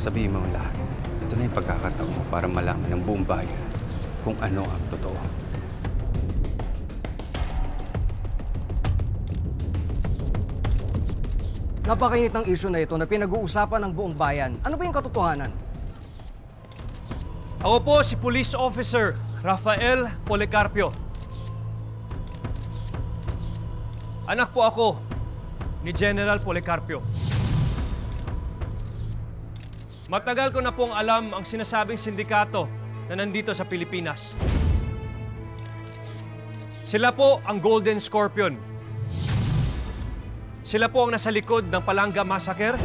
Sabihin mo ang lahat. Ito na yung pagkakataon mo para malaman ng buong bayan kung ano ang totoo. Napakainit ng issue na ito na pinag-uusapan ng buong bayan. Ano ba yung katotohanan? Ako po si Police Officer Rafael Policarpio. Anak po ako ni General Policarpio. Matagal ko na pong alam ang sinasabing sindikato na nandito sa Pilipinas. Sila po ang Golden Scorpion. Sila po ang nasa likod ng Palanga Massacre.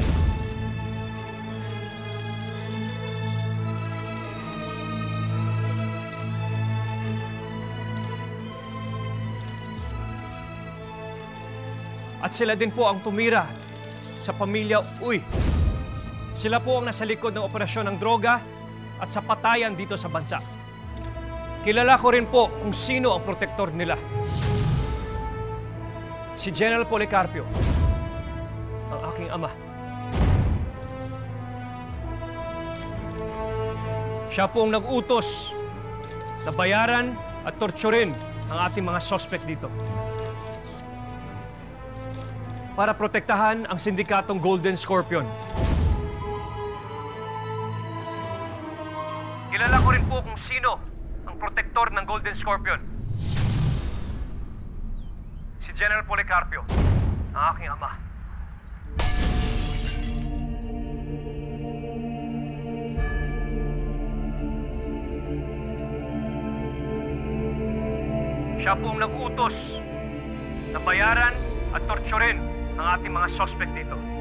At sila din po ang tumira sa pamilya Uy. Sila po ang nasa likod ng operasyon ng droga at sa patayan dito sa bansa. Kilala ko rin po kung sino ang protektor nila. Si General Policarpio, ang aking ama. Siya po ang nag-utos na bayaran at torturin ang ating mga suspect dito. Para protektahan ang sindikatong Golden Scorpion. Kilala ko rin po kung sino ang protektor ng Golden Scorpion. Si General Policarpio, ang aking ama. Siya po ang nag-utos na bayaran at torturin ang ating mga suspect dito.